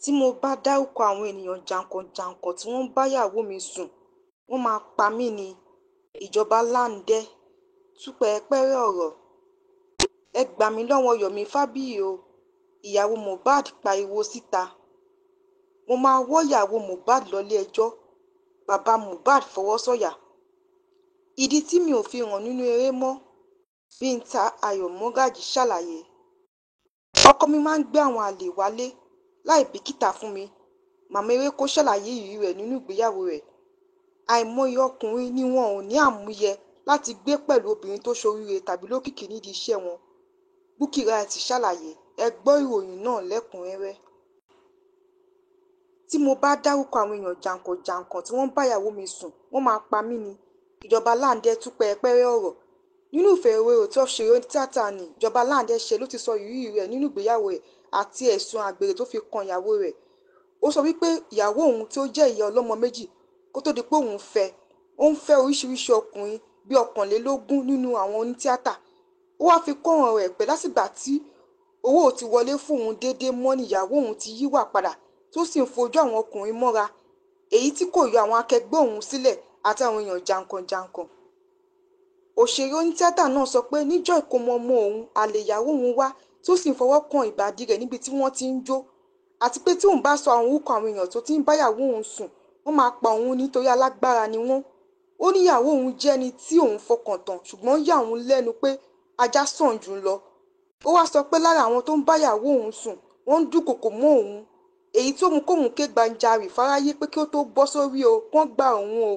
Tí mo bá dárúkọ àwọn ènìyàn jàǹkànjàǹkàn tí wọ́n ń bá ìyàwó mi sùn, wọ́n máa pa mí ni. Ìjọba láǹdẹ́ tú pẹ̀rẹ̀pẹ̀rẹ̀ ọ̀rọ̀. Ẹ gbà mí lọ́wọ́ Yomi Fabiyi o. Ìyàwó Mohbad pariwo síta. Mo máa wọ́ ìyàwó Mohbad lọlé ẹjọ́. Bàbá Mohbad fọwọ́ sọ̀yà. Ìdí tí mi ò fi hàn nínú eré mọ́, Binta Ayọ̀mọ́gájí ṣàlàyé. Ọkọ mi máa ń gbé àwọn àlè wálé láì bìkítà fún mi. Màmá Erékọ́ ṣàlàyé ìrírí rẹ̀ nínú ìgbéyàwó rẹ̀. Àìmọye ọkùnrin ni wọn ò ní àmúyẹ láti gbé pẹ̀lú obìnrin tó ṣoríire tàbí lókìkí nídìí iṣẹ́ wọn. Bukky Wright ṣàlàyé. Ẹ gbọ́ ìròyìn náà lẹ́kùnrẹ́rẹ́. Tí mo bá dárúkọ àwọn èèyàn jàǹkànjàǹkàn tí wọ́n ń bá ìyàwó mi sùn, wọ́n máa pa mí ni. Ìjọba láǹdẹ́ tú pẹ̀rẹ̀pẹ̀rẹ̀ ọ̀rọ̀. Nínú ìfọ̀rọ̀wérọ̀ tí òṣèré tíátà ní ìjọba láǹdẹ́ ṣe ló ti sọ ìrírí rẹ̀ nínú ìgbéyàwó rẹ̀ àti ẹ̀sùn àgbèrè tó fi kan ìyàwó rẹ̀. Ó sọ wípé ìyàwó òun tí ó jẹ́ ìyá ọlọ́mọ méjì kó tó di pé òun fẹ́, ó ń fẹ́ oríṣiríṣi ọkùnrin bíi 21 nínú àwọn onítíátà. Ó wá fi kún ọ̀rọ̀ rẹ̀ pé látìgbà tí owó ò ti wọlé fún òun déédéé mọ́ ni ìyàwó òun ti yíwà padà tó sì ń fojú àwọn ọkùnrin mọ́ra, èyí tí kò yọ àwọn akẹgbẹ́ òun sílẹ̀ àti àwọn èèyàn jàǹkànjàǹkàn. Òṣèré onítíátà náà sọ pé níjọ́ ìkómọ ọmọ òun, àlè ìyàwó òun wá tí ó sì ń fọwọ́ kan ìbàdí rẹ̀ níbi tí wọ́n ti ń jó, àti pé tí òun bá sọ àwọn orúkọ àwọn èèyàn tó ti ń bá ìyàwó òun sùn, wọ́n máa pa òun nítorí alágbára ni wọ́n. Ó ní ìyàwó òun jẹ́ ẹni tí òun fọkàn tán ṣùgbọ́n yà òun lẹ́nu pé ajá sàn jù lọ. Ó wá sọ pé lára àwọn tó ń bá ìyàwó òun sùn, wọ́n ń dúnkòokò mọ́ òun, èyí tó mú kóun ké gbàjarè fáráyé pé kí ó tó bọ́ sórí o, wọ́n gba òun o.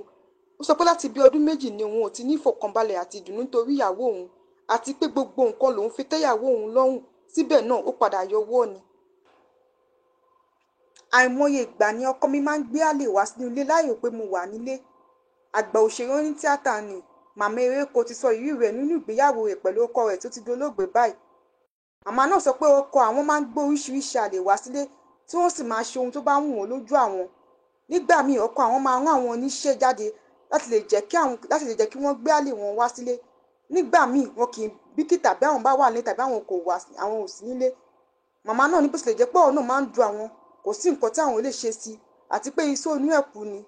Ó sọ pé láti bí ọdún méjì ni òun ò ti ní ìfọ̀kànbalẹ̀ àti ìdùnnú nítorí ìyàwó òun, àti pé gbogbo nǹkan lòun fi tẹ́ ìyàwó òun lọ́rùn, síbẹ̀ náà ó padà yọwọ́ ni. Àìmọye ìgbà ni ọkọ mi máa ń gbé àlè wá sínú ilé láì rò pé mo wà nílé. Àgbà òṣèré onítíátà ni Màmá Erékọ́ ti sọ ìrírí rẹ̀ nínú ìgbéyàwó rẹ̀ pẹ̀lú ọkọ rẹ̀ tó ti dolóògbé báyìí. Màmá náà sọ pé ọkọ àwọn máa ń gbé oríṣiríṣi àlè wá sílé tí wọ́n sì máa ṣe ohun tó bá wù wọ́n lójú àwọn. Nígbà míì ọkọ àwọn máa rán àwọn oníṣẹ́ jáde láti lè jẹ́ kí wọ́n gbé àlè wọn wá sílé. Nígbà míì wọn kì í bìkítà bí àwọn bá wà nílé tàbí àwọn ò sí nílé. Màmá náà ní bó tilẹ̀ jẹ́ pé ọ̀rọ̀ náà máa ń dùn àwọn, kò sí nǹkan tí àwọn lè ṣe sí i, àti pé iṣẹ́ inú ẹ̀kú ni.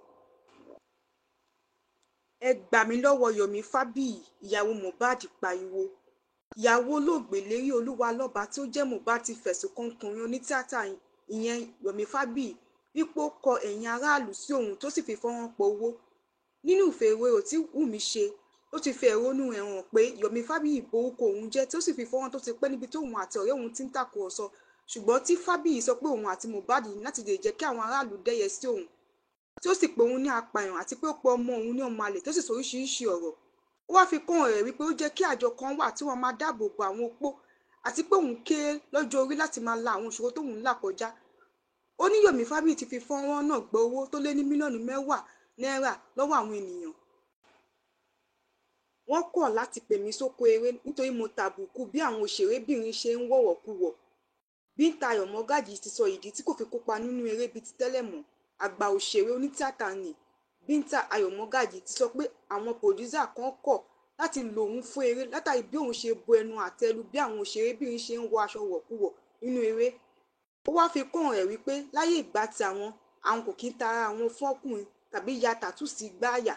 Ẹ gbà mí lọ́wọ́ Yomi Fabiyi. Ìyàwó Mohbad pariwo. Ìyàwó olóògbé Lérí Olúwalọ́ba tí ó jẹ́ Mohbad ti fẹ̀sùn kan ọkùnrin onítíátà ìyẹn Yomi Fabiyi wípé ó kọ ẹ̀yìn aráàlú sí òun tó sì fi fọ́nrán pọ̀ owó. Nínú ìfọ̀rọ̀wérọ̀ tí Wùmí ṣe ló ti fi ẹ̀hónú rẹ̀ hàn pé Yomi Fabiyi borúkọ òun jẹ́ tí ó sì fi fọ́nrán tó ti pẹ́ níbi tí òun àti ọ̀rẹ́ òun ti ń tàkùrọ̀sọ, ṣùgbọ́n tí Fabiyi sọ pé òun àti Mohbad ní láti lè jẹ́ kí àwọn aráàlú dẹ́yẹ sí òun, tí ó sì pe òun ní apààyàn àti pé ó pe ọmọ òun ní ọmọ àlè tó sì sọ oríṣiríṣi ọ̀rọ̀. Ó wá fi kún ọ̀rọ̀ rẹ̀ wípé ó jẹ́ kí àjọ kan wà tí wọ́n máa dáàbò bo àwọn opó, àti pé òun kéré lọ́jọ́ orí láti máa la àwọn ìṣòro tóun là kọjá. Ó ní Yomi Fabiyi ti fi fọ́nrán náà gba owó tó lé ní mílíọ̀nù 10 náírà lọ́wọ́ àwọn ènìyàn. Wọ́n kọ̀ láti pè mí sóko eré nítorí mo tàbùkù bí àwọn òṣèrébìnrin ṣe ń wọ̀wọ̀kuwọ̀. Binta Ayọ̀mọ́gájí ti sọ ìdí tí kò fi kópa nínú eré bíi ti tẹ́lẹ̀ mọ́. Àgbà òṣèré onítìátà ni Binta Ayọ̀mọ́gájí ti sọ pé àwọn pòdúsà kan kọ̀ láti lò òun fún eré látàrí bí òun ṣe bo ẹnu àtẹ́lu bí àwọn òṣèrébìnrin ṣe ń wọ aṣọ wọ̀kuwọ̀ nínú eré. Ó wá fi kún rẹ̀ wípé láyé ìgbà tí àwọn kò kí ń tara àwọn fọ́kùnrin tàbí ya tàtú sí gbáàyà.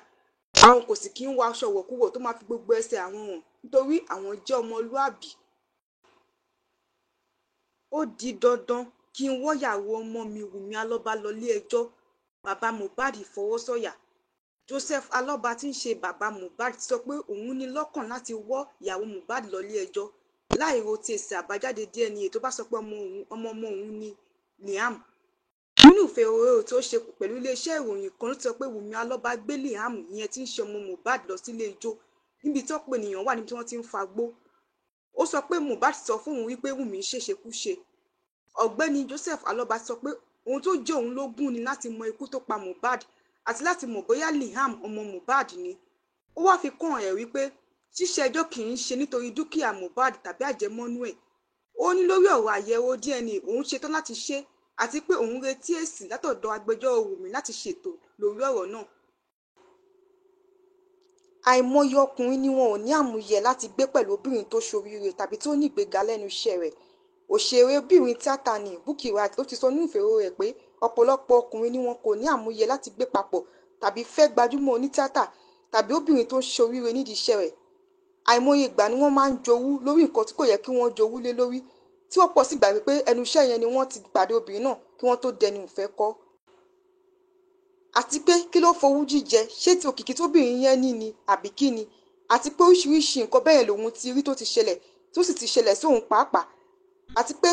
Àwọn kò sì kí ń wọ aṣọ wọ̀kuwọ̀ tó máa fi gbogbo ẹsẹ̀ àwọn hàn nítorí àwọn jẹ́ ọmọlúàbí. Ó di dandan kí n wọ́ ìyàwó ọmọ mi Wùmí Alọ́ba lọlé ẹjọ́. Bàbá Mohbad fọwọ́ sọ̀yà. Joseph Alọ́ba tí ń ṣe bàbá Mohbad sọ pé òun ní lọ́kàn láti wọ́ ìyàwó Mohbad lọlé ẹjọ́ láì ro ti èsì àbájáde DNA tó bá sọ pé ọmọ òun ni Liam. Nínú ìfọ̀rọ̀wérọ̀ tí ó ṣe pẹ̀lú iléeṣẹ́ ìròyìn kan ló sọ pé Wùmí Alọ́ba gbé Liam ìyẹn tí ń ṣe ọmọ Mohbad lọ sílé ijó níbi tí ọ̀pọ̀ ènìyàn wà níbi tí wọ́n ti ń fagbó. Ó sọ pé Mohbad sọ fún òun wípé Wùmí ṣèṣekúṣe. Ọ̀gbẹ́ni Joseph Alọ́ba sọ pé ohun tó jẹ́ òun lógún ni láti mọ ikú tó pa Mohbad àti láti mọ̀ bóyá Liam ọmọ Mohbad ni. Ó wá fi kún ẹ̀ wípé ṣíṣe ẹjọ́ kì í ṣe nítorí dúkìá Mohbad tàbí àjẹmọ́nú ẹ̀. Ó ní lórí ọ̀rọ̀ àyẹ̀wò DNA òun ṣetán láti ṣe àti pé òun retí èsì látọ̀dọ̀ agbẹjọ́rò Wùmí láti ṣètò lórí ọ̀rọ̀ náà. Àìmọye ọkùnrin ni wọn ò ní àmúyẹ láti gbé pẹ̀lú obìnrin tó ṣoríire tàbí tó ní ìgbéga lẹ́nu iṣẹ́ rẹ̀. òṣèrébìnrin tíátà ní Bukky Wright ló ti sọ nínú ìfèrò rẹ̀ pé ọ̀pọ̀lọpọ̀ ọkùnrin ni wọn kò ní àmúyẹ láti gbé papọ̀ tàbí fẹ́ gbajúmọ̀ onítìátà tàbí obìnrin tó ń ṣe oríire nídìí iṣẹ́ rẹ̀. Àìmọye ìgbà ni wọ́n máa ń jowú lórí nǹkan tí kò yẹ kí wọ́n jowú lé lórí, tí wọ́n pọ̀ sí gbàgbé pé ẹnu iṣẹ́ yẹn ni wọ́n ti pàdé obìnrin náà kí wọ́n tó dẹni ìfẹ́ kọ̀. Àti pé kí ló fowú jíjẹ, ṣé ti òkìkí tóbìnrin yẹn ní ni àbí kí ni? Àti pé oríṣiríṣi nǹkan bẹ́ẹ̀ lòun ti rí tó ti ṣẹlẹ̀ tó sì ti ṣẹlẹ̀ sóhun pàápàá. Àti pé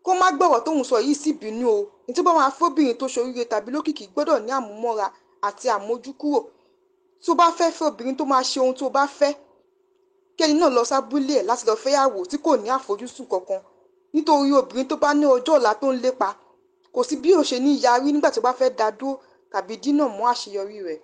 kó má gbọ́rọ̀ tóun sọ yìí sí bínú o, ní tó bá máa fóbìnrin tó ṣoríire tàbí lókìkí gbọ́dọ̀ ní àmúmọ́ra àti àmójúkúrò. Tó bá fẹ́ fẹ́ obìnrin tó máa ṣe ohun tó bá fẹ́, kẹ́ni náà lọ sábúlé ẹ̀ láti lọ fẹ́yàwó tí kò ní àfojúsùn kankan, nítorí obìnrin tó bá ní ọjọ́ ọ̀la tó ń lépa kò sí bí ó ṣe ní yarí nígbà tó bá fẹ́ dá dúró tàbí dínà mọ́ àṣeyọrí rẹ̀.